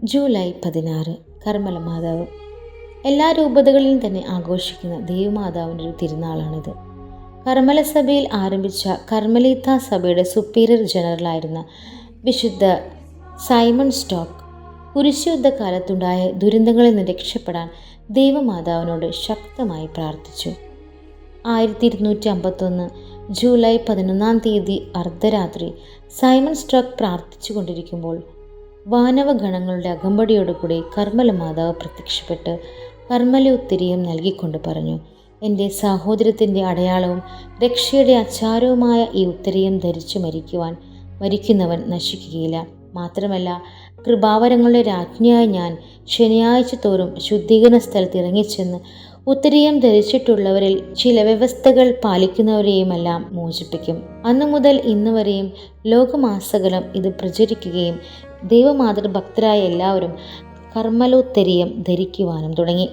July 16 കർമ്മല മാതാവ്. എല്ലാ രൂപതകളിലും തന്നെ ആഘോഷിക്കുന്ന ദേവമാതാവിൻ്റെ ഒരു തിരുനാളാണിത്. കർമ്മല സഭയിൽ ആരംഭിച്ച കർമ്മലീത്ത സഭയുടെ സുപ്പീരിയർ ജനറലായിരുന്ന വിശുദ്ധ സൈമൺ സ്റ്റോക്ക് കുരിശുയുദ്ധകാലത്തുണ്ടായ ദുരന്തങ്ങളിൽ നിന്ന് രക്ഷപ്പെടാൻ ദേവമാതാവിനോട് ശക്തമായി പ്രാർത്ഥിച്ചു. 1251 ജൂലൈ 11 അർദ്ധരാത്രി സൈമൺ സ്റ്റോക്ക് പ്രാർത്ഥിച്ചു കൊണ്ടിരിക്കുമ്പോൾ വാനവഗണങ്ങളുടെ അകമ്പടിയോടുകൂടി കർമ്മല മാതാവ് പ്രത്യക്ഷപ്പെട്ട് കർമ്മലോത്തരീയം നൽകിക്കൊണ്ട് പറഞ്ഞു, എൻ്റെ സഹോദരത്തിൻ്റെ അടയാളവും രക്ഷയുടെ അച്ചാരവുമായ ഈ ഉത്തരീയം ധരിച്ചു മരിക്കുന്നവൻ നശിക്കുകയില്ല. മാത്രമല്ല, കൃപാവരങ്ങളുടെ രാജ്ഞിയായ ഞാൻ ശനിയാഴ്ച തോറും ശുദ്ധീകരണ സ്ഥലത്ത് ഇറങ്ങിച്ചെന്ന് ഉത്തരീയം ധരിച്ചിട്ടുള്ളവരിൽ ചില വ്യവസ്ഥകൾ പാലിക്കുന്നവരെയുമെല്ലാം മോചിപ്പിക്കും. അന്നു മുതൽ ഇന്ന് വരെയും ലോകമാസകലം ഇത് പ്രചരിക്കുകയും ദൈവമാതൃഭക്തരായ എല്ലാവരും കർമ്മലോത്തരീയം ധരിക്കുവാനും തുടങ്ങി.